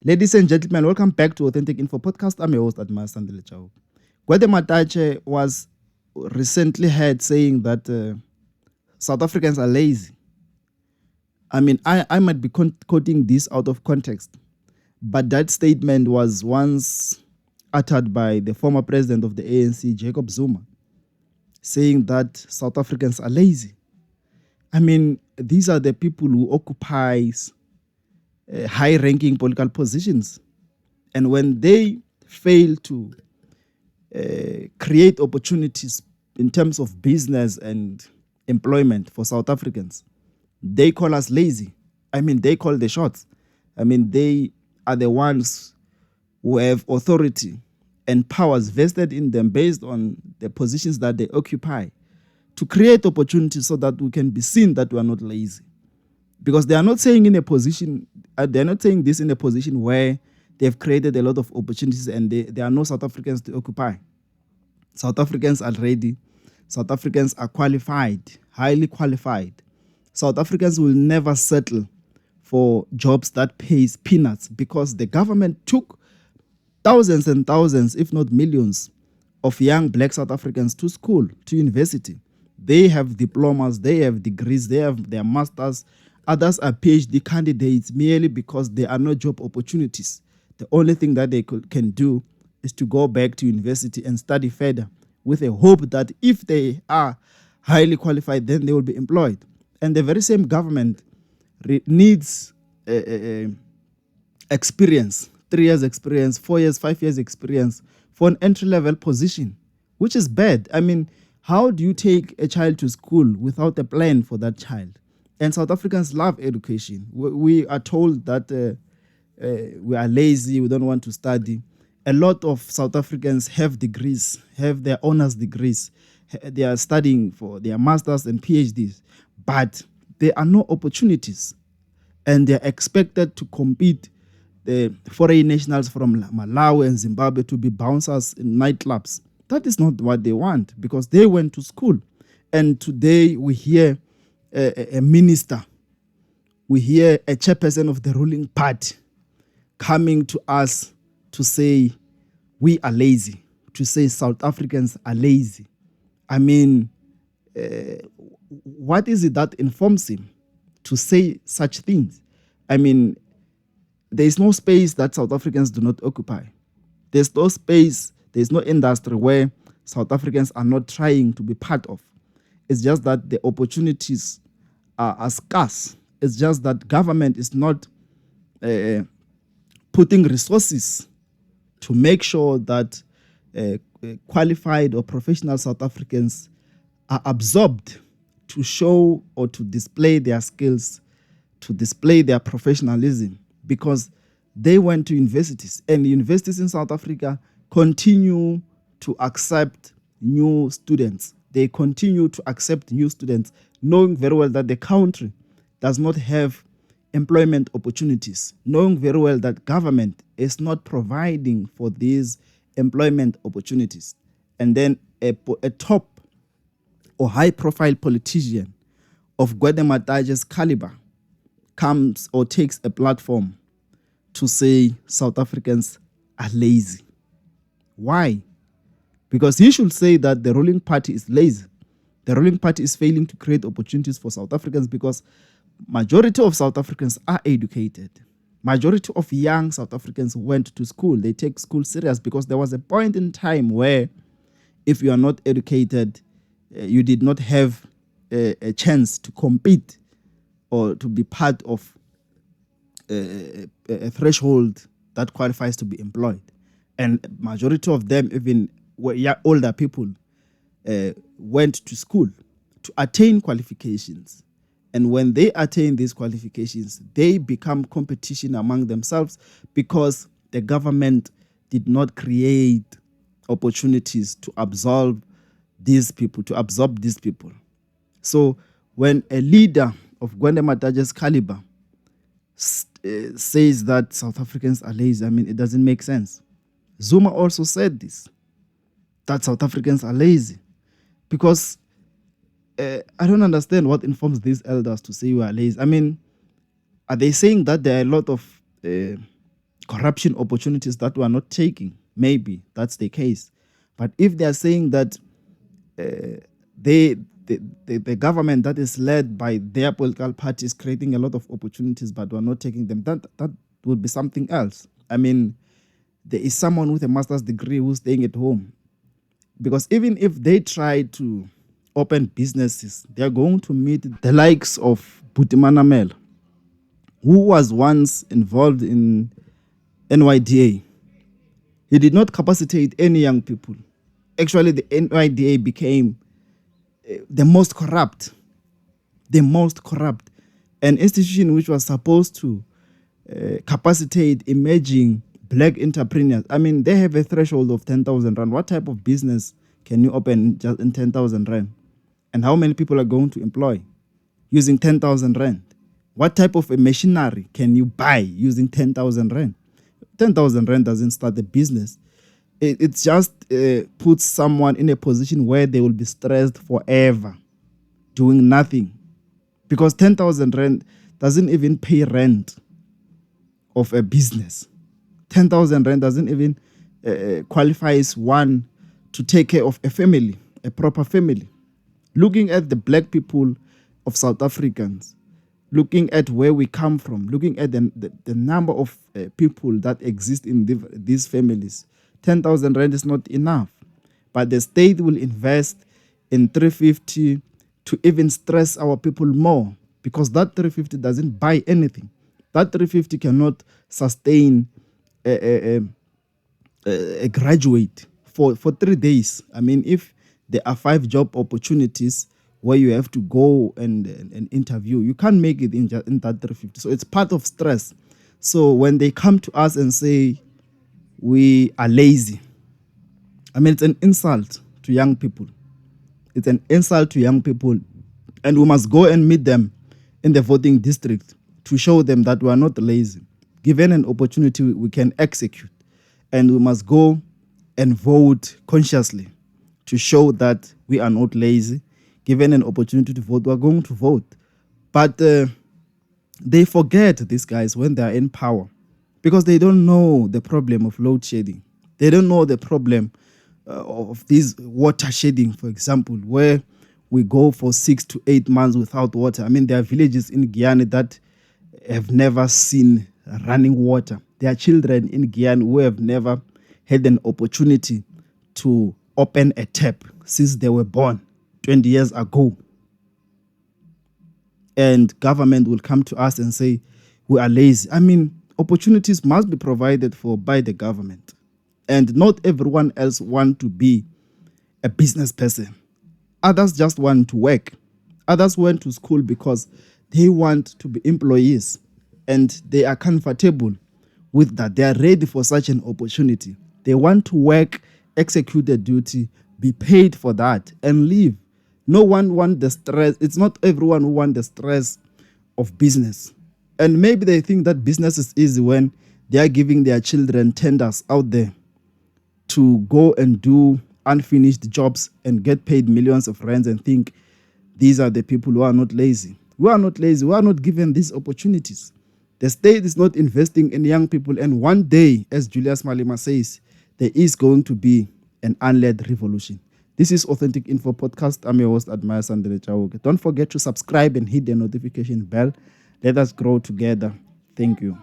Ladies and gentlemen, welcome back to Authentic Info Podcast. I'm your host, Adma Sandile Chao. Gwede Mantashe was recently heard saying that South Africans are lazy. I mean, I might be quoting this out of context, but that statement was once uttered by the former president of the ANC, Jacob Zuma, saying that South Africans are lazy. I mean, these are the people who occupy high-ranking political positions. And when they fail to create opportunities in terms of business and employment for South Africans, they call us lazy. I mean, they call the shots. I mean, they are the ones who have authority and powers vested in them based on the positions that they occupy to create opportunities so that we can be seen that we are not lazy. Because they are not saying they're not saying this in a position where they've created a lot of opportunities and there are no South Africans to occupy. South Africans are ready. South Africans are qualified, highly qualified. South Africans will never settle for jobs that pays peanuts because the government took thousands and thousands, if not millions, of young black South Africans to school, to university. They have diplomas, they have degrees, they have their masters. Others are PhD candidates merely because there are no job opportunities. The only thing that they can do is to go back to university and study further with a hope that if they are highly qualified, then they will be employed. And the very same government needs experience, 3 years experience, 4 years, 5 years experience for an entry-level position, which is bad. I mean, how do you take a child to school without a plan for that child? And South Africans love education. We are told that we are lazy, we don't want to study. A lot of South Africans have degrees, have their honors degrees. They are studying for their masters and PhDs, but there are no opportunities. And they're expected to compete the foreign nationals from Malawi and Zimbabwe to be bouncers in nightclubs. That is not what they want because they went to school. And today we hear a minister, we hear a chairperson of the ruling party coming to us to say we are lazy, to say South Africans are lazy. I mean, what is it that informs him to say such things? I mean, there is no space that South Africans do not occupy. There's no space, there's no industry where South Africans are not trying to be part of. It's just that the opportunities are scarce. It's just that government is not putting resources to make sure that qualified or professional South Africans are absorbed to show or to display their skills, to display their professionalism, because they went to universities and universities in South Africa continue to accept new students. They continue to accept new students, knowing very well that the country does not have employment opportunities, knowing very well that government is not providing for these employment opportunities. And then a top or high-profile politician of Gwede Mantashe's caliber comes or takes a platform to say South Africans are lazy. Why? Because he should say that the ruling party is lazy. The ruling party is failing to create opportunities for South Africans because majority of South Africans are educated. Majority of young South Africans went to school. They take school serious because there was a point in time where if you are not educated, you did not have a chance to compete or to be part of a threshold that qualifies to be employed. And majority of them, even older people, went to school to attain qualifications. And when they attain these qualifications, they become competition among themselves because the government did not create opportunities to absorb these people. So when a leader of Gwede Mantashe's caliber says that South Africans are lazy, I mean, it doesn't make sense. Zuma also said this, that South Africans are lazy, because I don't understand what informs these elders to say we are lazy. I mean, are they saying that there are a lot of corruption opportunities that we are not taking. Maybe that's the case. But if they are saying that the government that is led by their political party is creating a lot of opportunities, but we're not taking them, that would be something else. I mean, there is someone with a master's degree who's staying at home. Because even if they try to open businesses, they're going to meet the likes of Manamela, who was once involved in NYDA. He did not capacitate any young people. Actually, the NYDA became the most corrupt, an institution which was supposed to capacitate emerging black entrepreneurs. I mean, they have a threshold of 10,000 rand. What type of business can you open just in 10,000 rand? And how many people are going to employ using 10,000 rand? What type of a machinery can you buy using 10,000 rand? 10,000 rand doesn't start a business. It just puts someone in a position where they will be stressed forever, doing nothing. Because 10,000 rand doesn't even pay rent of a business. 10,000 rand doesn't even qualifies one to take care of a family, a proper family. Looking at the black people of South Africans, looking at where we come from, looking at the number of people that exist in these families, 10,000 rand is not enough. But the state will invest in 350 to even stress our people more, because that 350 doesn't buy anything. That 350 cannot sustain a graduate for 3 days. I mean, if there are 5 job opportunities where you have to go and interview, you can't make it in that 350. So it's part of stress. So when they come to us and say we are lazy, I mean, it's an insult to young people. It's an insult to young people. And we must go and meet them in the voting district to show them that we are not lazy. Given an opportunity, we can execute. And we must go and vote consciously to show that we are not lazy. Given an opportunity to vote, we are going to vote. But they forget, these guys, when they are in power, because they don't know the problem of load shedding. They don't know the problem of this water shedding, for example, where we go for 6 to 8 months without water. I mean, there are villages in Guyana that have never seen running water. There are children in Guyana who have never had an opportunity to open a tap since they were born 20 years ago. And government will come to us and say, we are lazy. I mean, opportunities must be provided for by the government. And not everyone else want to be a business person. Others just want to work. Others went to school because they want to be employees. And they are comfortable with that. They are ready for such an opportunity. They want to work, execute their duty, be paid for that, and leave. No one wants the stress. It's not everyone who wants the stress of business. And maybe they think that business is easy when they are giving their children tenders out there to go and do unfinished jobs and get paid millions of rands and think these are the people who are not lazy. We are not lazy. We are not given these opportunities. The state is not investing in young people. And one day, as Julius Malema says, there is going to be an unled revolution. This is Authentic Info Podcast. I'm your host, Admire Sandile Chauke. Don't forget to subscribe and hit the notification bell. Let us grow together. Thank you.